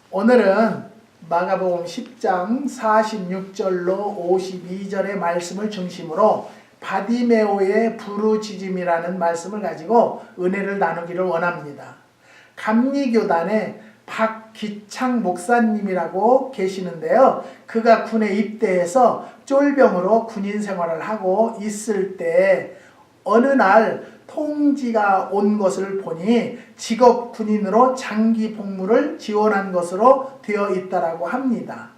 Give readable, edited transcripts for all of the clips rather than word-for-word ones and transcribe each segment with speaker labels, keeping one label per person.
Speaker 1: 오늘은 마가복음 10장 46절로 52절의 말씀을 중심으로 바디메오의 부르짖음이라는 말씀을 가지고 은혜를 나누기를 원합니다. 감리교단에 박기창 목사님이라고 계시는데요. 그가 군에 입대해서 쫄병으로 군인 생활을 하고 있을 때 어느 날 통지가 온 것을 보니 직업 군인으로 장기 복무를 지원한 것으로 되어 있다라고 합니다.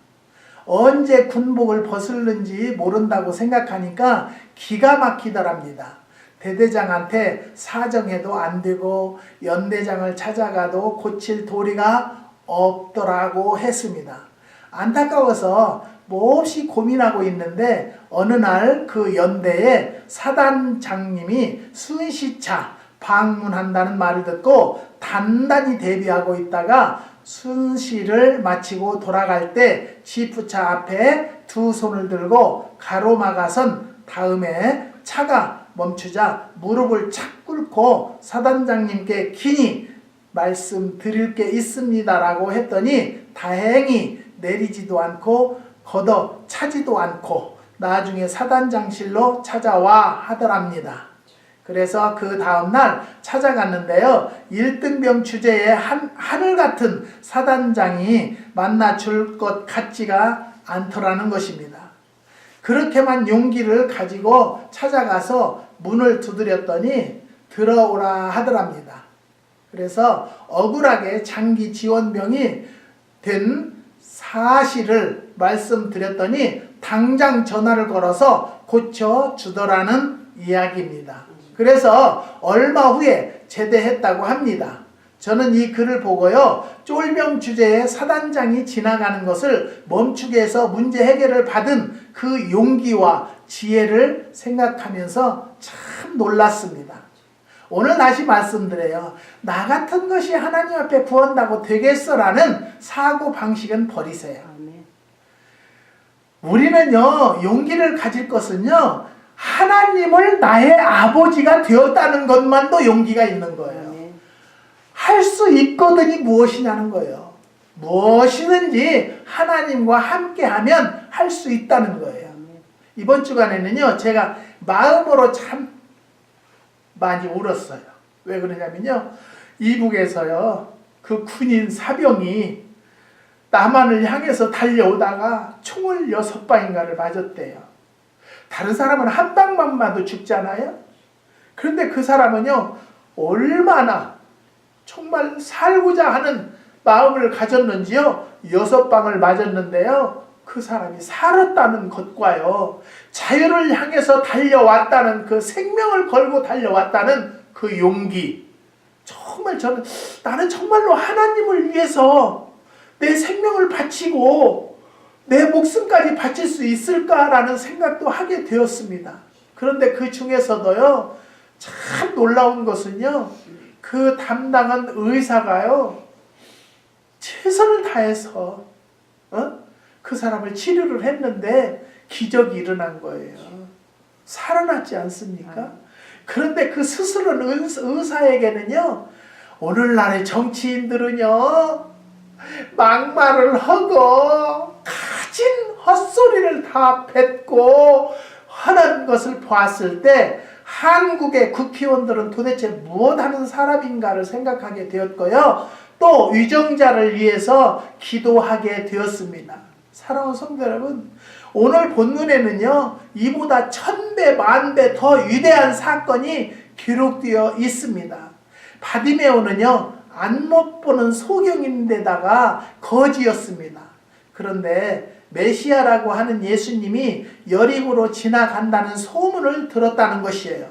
Speaker 1: 언제 군복을 벗을는지 모른다고 생각하니까 기가 막히더랍니다. 대대장한테 사정해도 안 되고 연대장을 찾아가도 고칠 도리가 없더라고 했습니다. 안타까워서 몹시 고민하고 있는데 어느 날 그 연대에 사단장님이 순시차 방문한다는 말을 듣고 단단히 대비하고 있다가 순시를 마치고 돌아갈 때 지프차 앞에 두 손을 들고 가로막아선 다음에 차가 멈추자 무릎을 착 꿇고 사단장님께 긴히 말씀드릴 게 있습니다라고 했더니 다행히 내리지도 않고 걷어 차지도 않고 나중에 사단장실로 찾아와 하더랍니다. 그래서 그 다음날 찾아갔는데요. 1등병 주제에 하늘같은 사단장이 만나줄 것 같지가 않더라는 것입니다. 그렇게만 용기를 가지고 찾아가서 문을 두드렸더니 들어오라 하더랍니다. 그래서 억울하게 장기 지원병이 된 사실을 말씀드렸더니 당장 전화를 걸어서 고쳐주더라는 이야기입니다. 그래서 얼마 후에 제대했다고 합니다. 저는 이 글을 보고요. 쫄병 주제에 사단장이 지나가는 것을 멈추게 해서 문제 해결을 받은 그 용기와 지혜를 생각하면서 참 놀랐습니다. 오늘 다시 말씀드려요. 나 같은 것이 하나님 앞에 구한다고 되겠어라는 사고방식은 버리세요. 우리는요, 용기를 가질 것은요, 하나님을 나의 아버지가 되었다는 것만도 용기가 있는 거예요. 할 수 있거든이 무엇이냐는 거예요. 무엇이든지 하나님과 함께하면 할 수 있다는 거예요. 이번 주간에는요, 제가 마음으로 참 많이 울었어요. 왜 그러냐면요, 이북에서요, 그 군인 사병이 남한을 향해서 달려오다가 총을 6방인가를 맞았대요. 다른 사람은 한 방만 맞아도 죽잖아요. 그런데 그 사람은요, 얼마나 정말 살고자 하는 마음을 가졌는지요, 6방을 맞았는데요, 그 사람이 살았다는 것과요, 자유를 향해서 달려왔다는 그 생명을 걸고 달려왔다는 그 용기, 정말 나는 정말로 하나님을 위해서 내 생명을 바치고 내 목숨까지 바칠 수 있을까라는 생각도 하게 되었습니다. 그런데 그 중에서도요, 참 놀라운 것은요, 그 담당한 의사가요, 최선을 다해서 그 사람을 치료를 했는데 기적이 일어난 거예요. 살아났지 않습니까? 그런데 그 스스로 의사에게는요, 오늘날의 정치인들은요, 막말을 하고 가진 헛소리를 다 뱉고 하는 것을 보았을 때 한국의 국회의원들은 도대체 무엇하는 사람인가를 생각하게 되었고요. 또 위정자를 위해서 기도하게 되었습니다. 사랑하는 성도 여러분, 오늘 본문에는요, 이보다 1000배 만배 더 위대한 사건이 기록되어 있습니다. 바디메오는요, 안못 보는 소경인데다가 거지였습니다. 그런데 메시아라고 하는 예수님이 여리고로 지나간다는 소문을 들었다는 것이에요.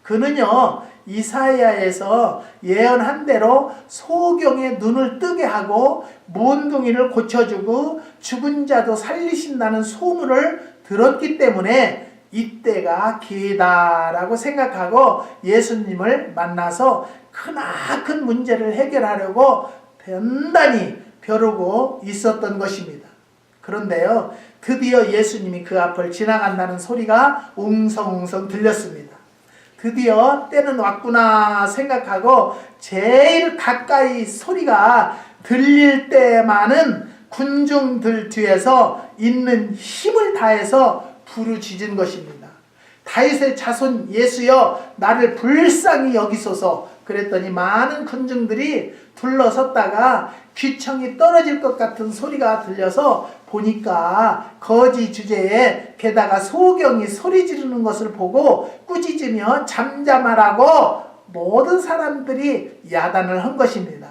Speaker 1: 그는요, 이사야에서 예언한 대로 소경의 눈을 뜨게 하고 몬둥이를 고쳐주고 죽은 자도 살리신다는 소문을 들었기 때문에 이때가 기회다라고 생각하고 예수님을 만나서 크나큰 문제를 해결하려고 단단히 벼르고 있었던 것입니다. 그런데요, 드디어 예수님이 그 앞을 지나간다는 소리가 웅성웅성 들렸습니다. 드디어 때는 왔구나 생각하고 제일 가까이 소리가 들릴 때만은 군중들 뒤에서 있는 힘을 다해서 부르짖은 것입니다. 다윗의 자손 예수여 나를 불쌍히 여기소서. 그랬더니 많은 군중들이 둘러섰다가 귀청이 떨어질 것 같은 소리가 들려서 보니까 거지 주제에 게다가 소경이 소리 지르는 것을 보고 꾸짖으며 잠잠하라고 모든 사람들이 야단을 한 것입니다.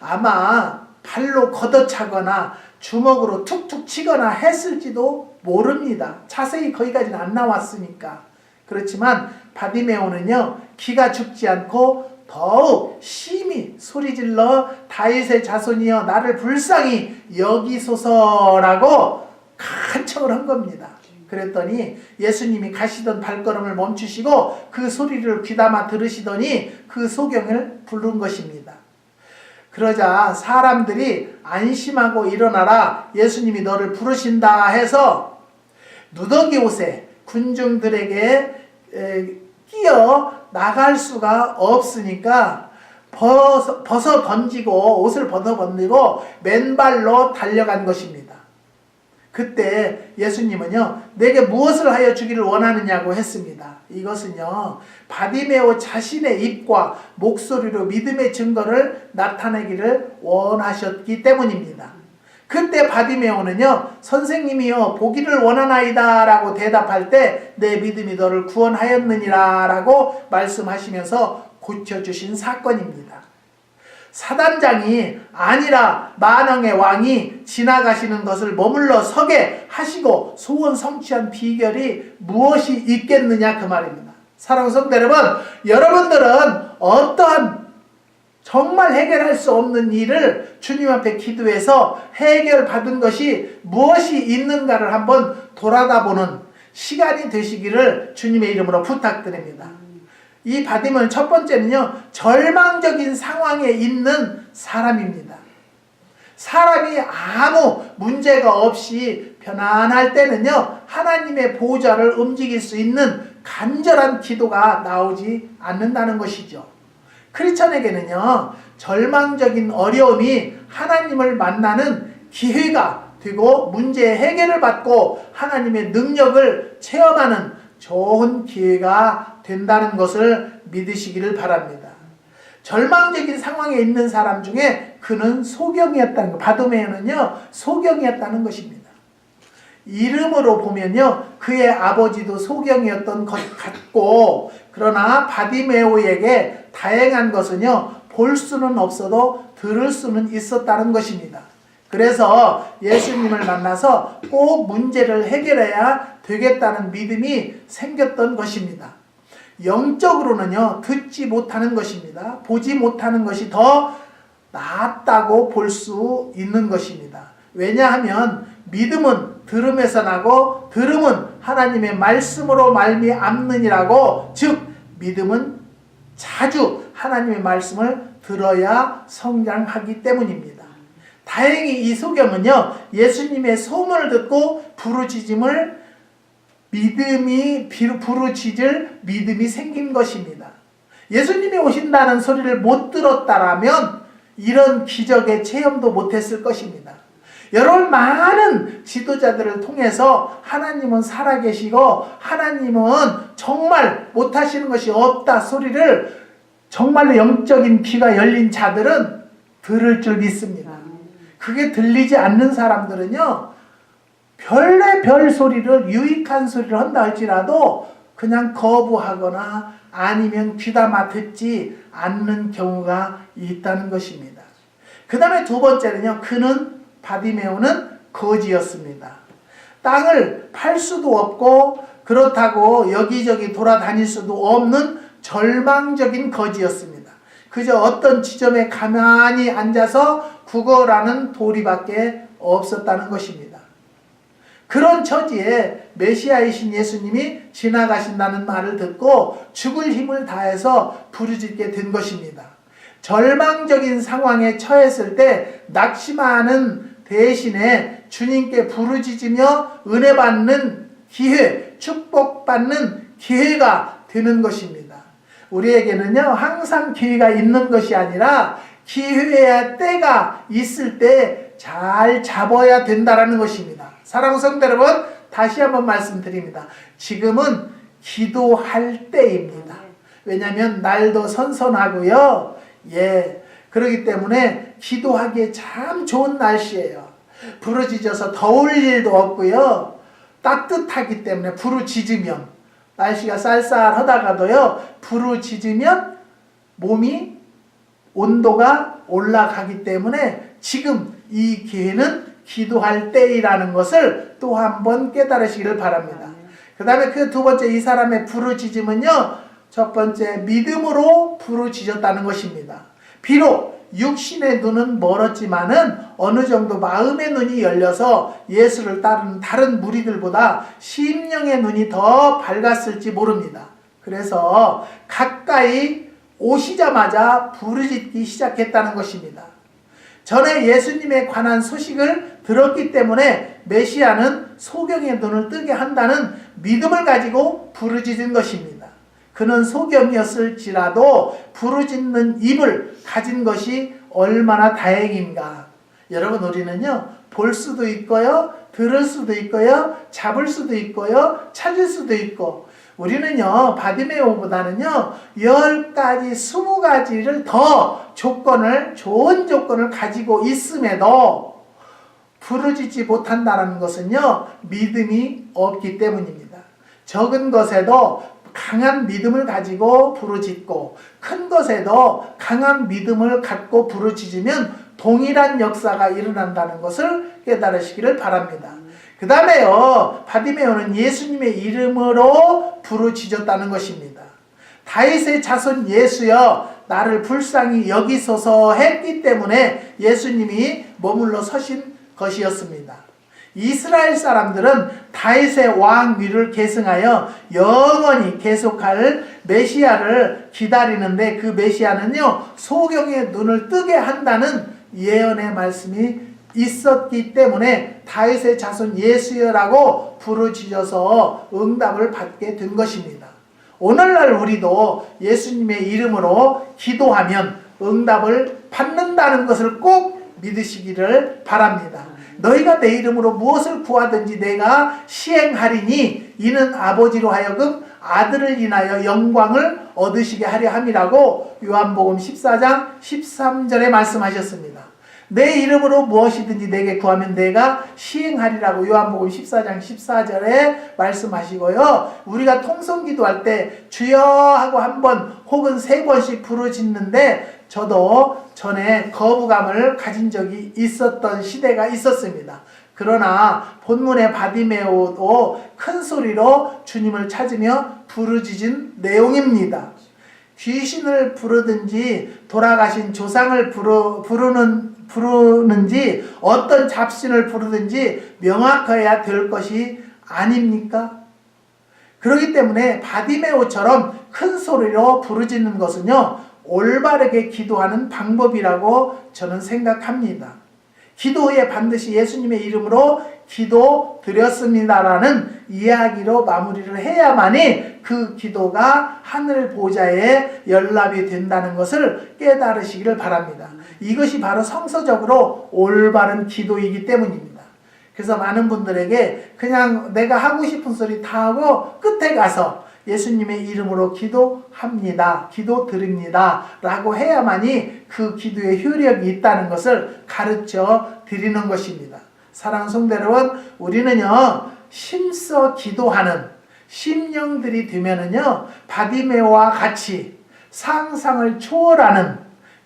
Speaker 1: 아마 발로 걷어차거나 주먹으로 툭툭 치거나 했을지도 모릅니다. 자세히 거기까지는 안 나왔으니까. 그렇지만 바디메오는요 기가 죽지 않고 더욱 심히 소리질러 다윗의 자손이여 나를 불쌍히 여기소서라고 간청을 한 겁니다. 그랬더니 예수님이 가시던 발걸음을 멈추시고 그 소리를 귀담아 들으시더니 그 소경을 부른 것입니다. 그러자 사람들이 안심하고 일어나라 예수님이 너를 부르신다 해서 누더기 옷에 군중들에게 끼어 나갈 수가 없으니까 벗어 던지고 옷을 벗어 던지고 맨발로 달려간 것입니다. 그때 예수님은요 내게 무엇을 하여 주기를 원하느냐고 했습니다. 이것은요 바디메오 자신의 입과 목소리로 믿음의 증거를 나타내기를 원하셨기 때문입니다. 그때 바디메오는요 선생님이여 보기를 원하나이다 라고 대답할 때 내 믿음이 너를 구원하였느니라 라고 말씀하시면서 고쳐주신 사건입니다. 사단장이 아니라 만왕의 왕이 지나가시는 것을 머물러 서게 하시고 소원 성취한 비결이 무엇이 있겠느냐 그 말입니다. 사랑하는 성도 여러분, 여러분들은 어떠한 정말 해결할 수 없는 일을 주님 앞에 기도해서 해결받은 것이 무엇이 있는가를 한번 돌아다보는 시간이 되시기를 주님의 이름으로 부탁드립니다. 이 바디메오는 첫 번째는요 절망적인 상황에 있는 사람입니다. 사람이 아무 문제가 없이 편안할 때는요 하나님의 보좌를 움직일 수 있는 간절한 기도가 나오지 않는다는 것이죠. 크리스천에게는요 절망적인 어려움이 하나님을 만나는 기회가 되고 문제의 해결을 받고 하나님의 능력을 체험하는 좋은 기회가 된다는 것을 믿으시기를 바랍니다. 절망적인 상황에 있는 사람 중에 그는 소경이었다는 것, 바디메오는요 소경이었다는 것입니다. 이름으로 보면요 그의 아버지도 소경이었던 것 같고 그러나 바디메오에게 다행한 것은요 볼 수는 없어도 들을 수는 있었다는 것입니다. 그래서 예수님을 만나서 꼭 문제를 해결해야 되겠다는 믿음이 생겼던 것입니다. 영적으로는요 듣지 못하는 것입니다. 보지 못하는 것이 더 낫다고 볼 수 있는 것입니다. 왜냐하면 믿음은 들음에서 나고 들음은 하나님의 말씀으로 말미암느니라고, 즉 믿음은 자주 하나님의 말씀을 들어야 성장하기 때문입니다. 다행히 이 소경은요 예수님의 소문을 듣고 부르짖을 믿음이 생긴 것입니다. 예수님이 오신다는 소리를 못 들었다라면 이런 기적의 체험도 못했을 것입니다. 여러분, 많은 지도자들을 통해서 하나님은 살아계시고 하나님은 정말 못하시는 것이 없다 소리를 정말로 영적인 귀가 열린 자들은 들을 줄 믿습니다. 그게 들리지 않는 사람들은요 별의별 소리를, 유익한 소리를 한다 할지라도 그냥 거부하거나 아니면 귀담아 듣지 않는 경우가 있다는 것입니다. 그 다음에 두 번째는요, 바디메오는 거지였습니다. 땅을 팔 수도 없고 그렇다고 여기저기 돌아다닐 수도 없는 절망적인 거지였습니다. 그저 어떤 지점에 가만히 앉아서 구걸하는 도리밖에 없었다는 것입니다. 그런 처지에 메시아이신 예수님이 지나가신다는 말을 듣고 죽을 힘을 다해서 부르짖게 된 것입니다. 절망적인 상황에 처했을 때 낙심하는 대신에 주님께 부르짖으며 은혜 받는 기회, 축복받는 기회가 되는 것입니다. 우리에게는요, 항상 기회가 있는 것이 아니라 기회의 때가 있을 때 잘 잡아야 된다라는 것입니다. 사랑하는 성도 여러분, 다시 한번 말씀드립니다. 지금은 기도할 때입니다. 왜냐하면 날도 선선하고요. 그렇기 때문에 기도하기에 참 좋은 날씨예요. 부르짖어서 더울 일도 없고요. 따뜻하기 때문에 부르짖으면, 날씨가 쌀쌀하다가도요, 부르짖으면 몸이 온도가 올라가기 때문에 지금 이 기회는 기도할 때이라는 것을 또 한번 깨달으시기를 바랍니다. 그 다음에 그 두 번째, 이 사람의 부르짖음은요, 첫 번째, 믿음으로 부르짖었다는 것입니다. 비록 육신의 눈은 멀었지만은 어느 정도 마음의 눈이 열려서 예수를 따르는 다른 무리들보다 심령의 눈이 더 밝았을지 모릅니다. 그래서 가까이 오시자마자 부르짖기 시작했다는 것입니다. 전에 예수님에 관한 소식을 들었기 때문에 메시아는 소경의 눈을 뜨게 한다는 믿음을 가지고 부르짖은 것입니다. 그는 소경이었을지라도 부르짖는 입을 가진 것이 얼마나 다행인가. 여러분, 우리는요, 볼 수도 있고요, 들을 수도 있고요, 잡을 수도 있고요, 찾을 수도 있고, 우리는요, 바디메오보다는요, 10가지, 20가지를 더 좋은 조건을 가지고 있음에도 부르짖지 못한다는 것은요, 믿음이 없기 때문입니다. 적은 것에도 강한 믿음을 가지고 부르짖고, 큰 것에도 강한 믿음을 갖고 부르짖으면 동일한 역사가 일어난다는 것을 깨달으시기를 바랍니다. 그 다음에요, 바디메오는 예수님의 이름으로 부르짖었다는 것입니다. 다윗의 자손 예수여, 나를 불쌍히 여기소서 했기 때문에 예수님이 머물러 서신 것이었습니다. 이스라엘 사람들은 다윗의 왕위를 계승하여 영원히 계속할 메시아를 기다리는데, 그 메시아는요, 소경의 눈을 뜨게 한다는 예언의 말씀이 있었기 때문에 다윗의 자손 예수여라고 부르짖어서 응답을 받게 된 것입니다. 오늘날 우리도 예수님의 이름으로 기도하면 응답을 받는다는 것을 꼭 믿으시기를 바랍니다. 너희가 내 이름으로 무엇을 구하든지 내가 시행하리니 이는 아버지로 하여금 아들을 인하여 영광을 얻으시게 하려 함이라고 요한복음 14장 13절에 말씀하셨습니다. 내 이름으로 무엇이든지 내게 구하면 내가 시행하리라고 요한복음 14장 14절에 말씀하시고요. 우리가 통성기도할 때 주여 하고 한 번 혹은 3번씩 부르짖는데, 저도 전에 거부감을 가진 적이 있었던 시대가 있었습니다. 그러나 본문의 바디메오도 큰 소리로 주님을 찾으며 부르짖은 내용입니다. 귀신을 부르든지 돌아가신 조상을 부르는지 어떤 잡신을 부르든지 명확해야 될 것이 아닙니까? 그렇기 때문에 바디메오처럼 큰 소리로 부르짖는 것은요, 올바르게 기도하는 방법이라고 저는 생각합니다. 기도 후에 반드시 예수님의 이름으로 기도 드렸습니다라는 이야기로 마무리를 해야만이 그 기도가 하늘 보좌에 연락이 된다는 것을 깨달으시기를 바랍니다. 이것이 바로 성서적으로 올바른 기도이기 때문입니다. 그래서 많은 분들에게 그냥 내가 하고 싶은 소리 다 하고 끝에 가서 예수님의 이름으로 기도합니다, 기도 드립니다 라고 해야만이 그 기도의 효력이 있다는 것을 가르쳐 드리는 것입니다. 사랑하는 성도 여러분, 우리는요, 힘써 기도하는 심령들이 되면은요, 바디메오와 같이 상상을 초월하는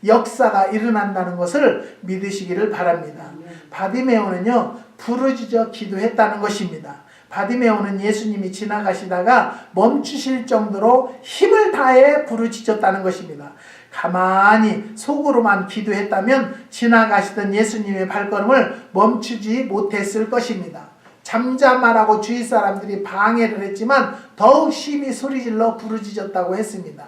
Speaker 1: 역사가 일어난다는 것을 믿으시기를 바랍니다. 바디메오는요, 부르짖어 기도했다는 것입니다. 바디메오는 예수님이 지나가시다가 멈추실 정도로 힘을 다해 부르짖었다는 것입니다. 가만히 속으로만 기도했다면 지나가시던 예수님의 발걸음을 멈추지 못했을 것입니다. 잠잠하라고 주위 사람들이 방해를 했지만 더욱 심히 소리질러 부르짖었다고 했습니다.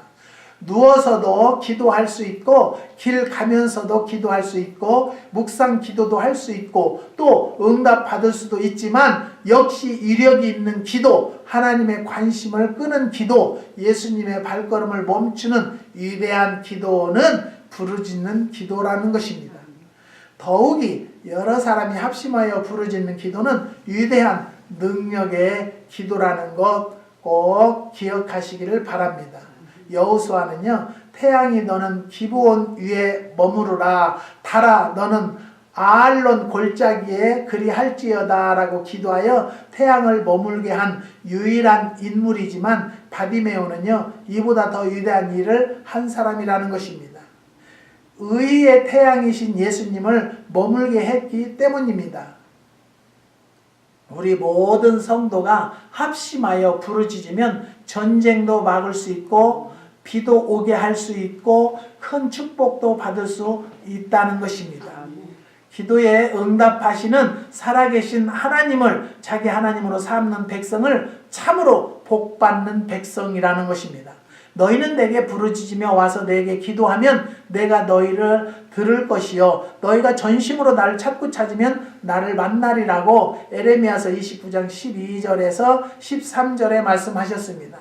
Speaker 1: 누워서도 기도할 수 있고 길 가면서도 기도할 수 있고 묵상 기도도 할 수 있고 또 응답 받을 수도 있지만 역시 이력이 있는 기도, 하나님의 관심을 끄는 기도, 예수님의 발걸음을 멈추는 위대한 기도는 부르짖는 기도라는 것입니다. 더욱이 여러 사람이 합심하여 부르짖는 기도는 위대한 능력의 기도라는 것 꼭 기억하시기를 바랍니다. 여호수아는요, 태양이 너는 기브온 위에 머무르라, 달아 너는 아알론 골짜기에 그리할지어다 라고 기도하여 태양을 머물게 한 유일한 인물이지만 바디메오는요, 이보다 더 위대한 일을 한 사람이라는 것입니다. 의의 태양이신 예수님을 머물게 했기 때문입니다. 우리 모든 성도가 합심하여 부르짖으면 전쟁도 막을 수 있고 비도 오게 할 수 있고 큰 축복도 받을 수 있다는 것입니다. 기도에 응답하시는 살아계신 하나님을 자기 하나님으로 삼는 백성을 참으로 복받는 백성이라는 것입니다. 너희는 내게 부르짖으며 와서 내게 기도하면 내가 너희를 들을 것이요 너희가 전심으로 나를 찾고 찾으면 나를 만나리라고 에레미야서 29장 12절에서 13절에 말씀하셨습니다.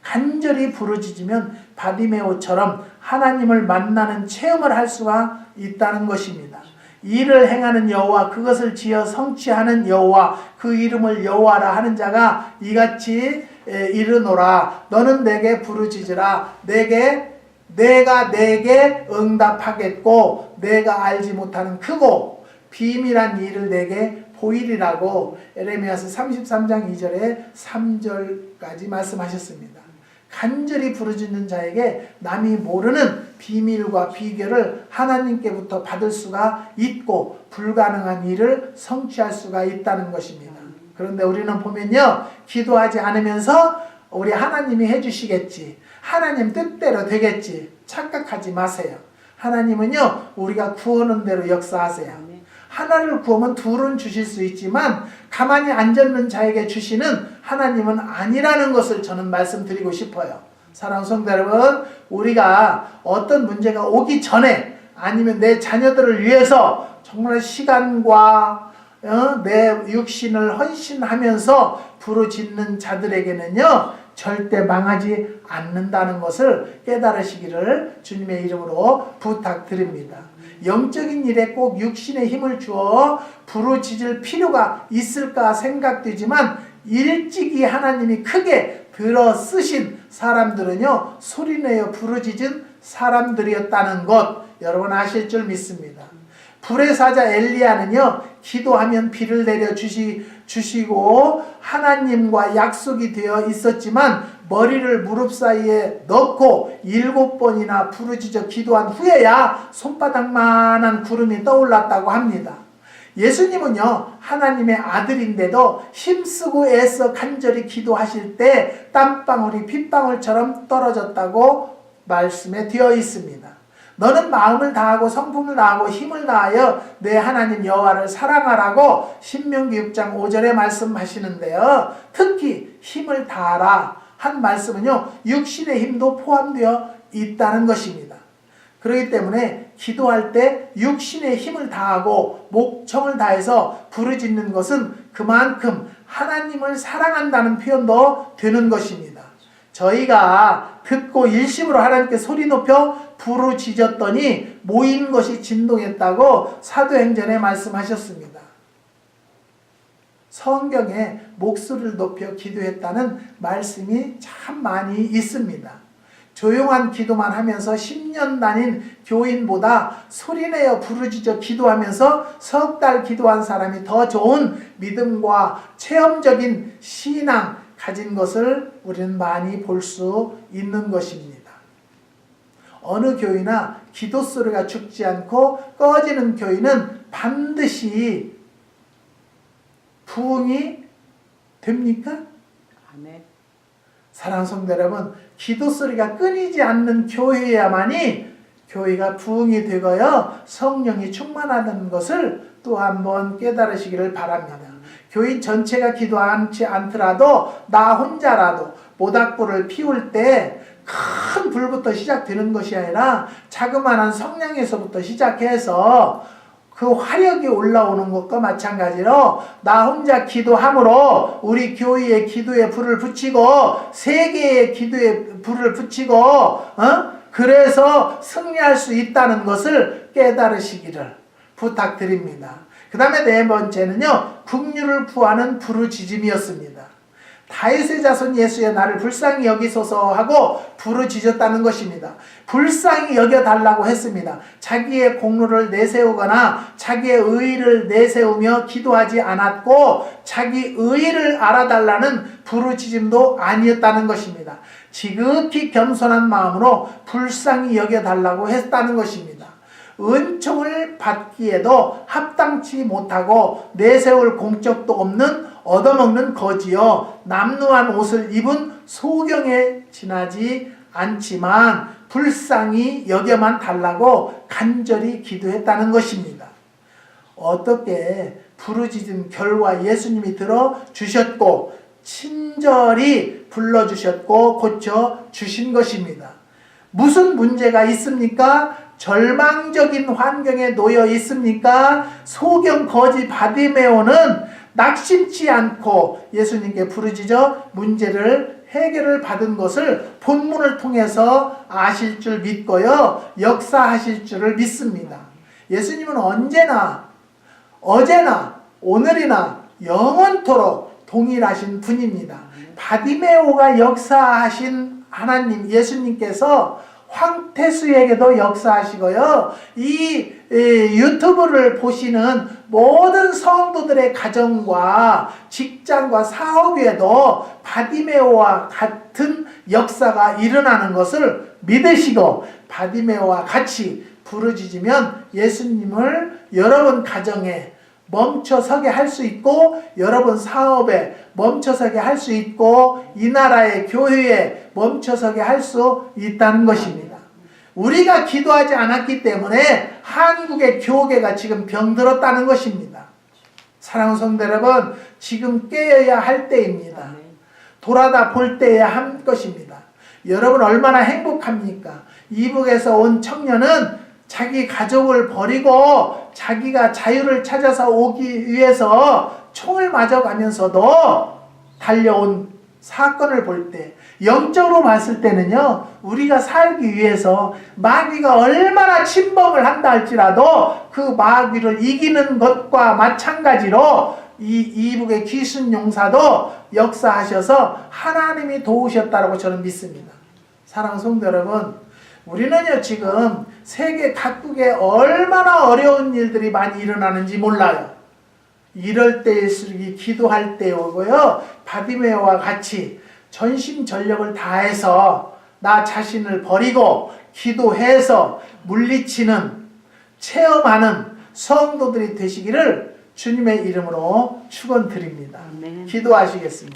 Speaker 1: 간절히 부르짖으면 바디메오처럼 하나님을 만나는 체험을 할 수가 있다는 것입니다. 이를 행하는 여호와 그것을 지어 성취하는 여호와 그 이름을 여호와라 하는 자가 이같이 이르노라. 너는 내게 부르짖으라. 내가 내게 응답하겠고 내가 알지 못하는 크고 비밀한 일을 내게 보이리라고 에레미야서 33장 2절에 3절까지 말씀하셨습니다. 간절히 부르짖는 자에게 남이 모르는 비밀과 비결을 하나님께부터 받을 수가 있고 불가능한 일을 성취할 수가 있다는 것입니다. 그런데 우리는 보면요, 기도하지 않으면서 우리 하나님이 해주시겠지, 하나님 뜻대로 되겠지 착각하지 마세요. 하나님은요, 우리가 구하는 대로 역사하세요. 하나를 구하면 둘은 주실 수 있지만 가만히 앉았는 자에게 주시는 하나님은 아니라는 것을 저는 말씀드리고 싶어요. 사랑하는 성도 여러분, 우리가 어떤 문제가 오기 전에 아니면 내 자녀들을 위해서 정말 시간과 내 육신을 헌신하면서 부르짖는 자들에게는요, 절대 망하지 않는다는 것을 깨달으시기를 주님의 이름으로 부탁드립니다. 영적인 일에 꼭 육신의 힘을 주어 부르짖을 필요가 있을까 생각되지만 일찍이 하나님이 크게 들어 쓰신 사람들은요, 소리내어 부르짖은 사람들이었다는 것 여러분 아실 줄 믿습니다. 불의 사자 엘리야는요, 기도하면 비를 내려 주시고 하나님과 약속이 되어 있었지만 머리를 무릎 사이에 넣고 7번이나 부르짖어 기도한 후에야 손바닥만한 구름이 떠올랐다고 합니다. 예수님은요, 하나님의 아들인데도 힘쓰고 애써 간절히 기도하실 때 땀방울이 핏방울처럼 떨어졌다고 말씀에 되어 있습니다. 너는 마음을 다하고 성품을 다하고 힘을 다하여 내 하나님 여호와를 사랑하라고 신명기 6장 5절에 말씀하시는데요. 특히 힘을 다하라 한 말씀은요, 육신의 힘도 포함되어 있다는 것입니다. 그렇기 때문에 기도할 때 육신의 힘을 다하고 목청을 다해서 부르짖는 것은 그만큼 하나님을 사랑한다는 표현도 되는 것입니다. 저희가 듣고 일심으로 하나님께 소리 높여 부르짖었더니 모인 것이 진동했다고 사도행전에 말씀하셨습니다. 성경에 목소리를 높여 기도했다는 말씀이 참 많이 있습니다. 조용한 기도만 하면서 10년 다닌 교인보다 소리내어 부르짖어 기도하면서 석 달 기도한 사람이 더 좋은 믿음과 체험적인 신앙 가진 것을 우리는 많이 볼 수 있는 것입니다. 어느 교회나 기도 소리가 죽지 않고 꺼지는 교회는 반드시 부흥이 됩니까?
Speaker 2: 아멘.
Speaker 1: 사랑하는 성도 여러분, 기도 소리가 끊이지 않는 교회야만이 교회가 부흥이 되고요, 성령이 충만하다는 것을 또 한번 깨달으시기를 바랍니다. 교인 전체가 기도하지 않더라도 나 혼자라도 모닥불을 피울 때 큰 불부터 시작되는 것이 아니라 자그마한 성냥에서부터 시작해서 그 화력이 올라오는 것과 마찬가지로 나 혼자 기도함으로 우리 교회의 기도에 불을 붙이고 세계의 기도에 불을 붙이고 그래서 승리할 수 있다는 것을 깨달으시기를 부탁드립니다. 그 다음에 네 번째는요, 국류를 구하는 부르짖음이었습니다. 다윗의 자손 예수여 나를 불쌍히 여기소서 하고 부르짖었다는 것입니다. 불쌍히 여겨달라고 했습니다. 자기의 공로를 내세우거나 자기의 의의를 내세우며 기도하지 않았고 자기 의의를 알아달라는 부르짖음도 아니었다는 것입니다. 지극히 겸손한 마음으로 불쌍히 여겨달라고 했다는 것입니다. 은총을 받기에도 합당치 못하고 내세울 공적도 없는 얻어먹는 거지요 남루한 옷을 입은 소경에 지나지 않지만 불쌍히 여겨만 달라고 간절히 기도했다는 것입니다. 어떻게 부르짖은 결과 예수님이 들어주셨고 친절히 불러주셨고 고쳐주신 것입니다. 무슨 문제가 있습니까? 절망적인 환경에 놓여 있습니까? 소경 거지 바디메오는 낙심치 않고 예수님께 부르짖어 문제를 해결을 받은 것을 본문을 통해서 아실 줄 믿고요. 역사하실 줄을 믿습니다. 예수님은 언제나 어제나 오늘이나 영원토록 동일하신 분입니다. 바디메오가 역사하신 하나님 예수님께서 황태수에게도 역사하시고요. 이 유튜브를 보시는 모든 성도들의 가정과 직장과 사업에도 바디메오와 같은 역사가 일어나는 것을 믿으시고 바디메오와 같이 부르짖으면 예수님을 여러분 가정에 멈춰서게 할 수 있고 여러분 사업에 멈춰서게 할 수 있고 이 나라의 교회에 멈춰서게 할 수 있다는 것입니다. 우리가 기도하지 않았기 때문에 한국의 교계가 지금 병들었다는 것입니다. 사랑하는 성도 여러분, 지금 깨어야 할 때입니다. 돌아다 볼 때야 할 것입니다. 여러분 얼마나 행복합니까? 이북에서 온 청년은 자기 가족을 버리고 자기가 자유를 찾아서 오기 위해서 총을 맞아가면서도 달려온 사건을 볼 때 영적으로 봤을 때는요, 우리가 살기 위해서 마귀가 얼마나 침범을 한다 할지라도 그 마귀를 이기는 것과 마찬가지로 이 이북의 귀신 용사도 역사하셔서 하나님이 도우셨다고 저는 믿습니다. 사랑하는 성도 여러분, 우리는요 지금 세계 각국에 얼마나 어려운 일들이 많이 일어나는지 몰라요. 이럴 때일수록 기도할 때이고요, 바디메오와 같이 전심전력을 다해서 나 자신을 버리고 기도해서 물리치는 체험하는 성도들이 되시기를 주님의 이름으로 축원드립니다.
Speaker 2: 아멘.
Speaker 1: 기도하시겠습니다.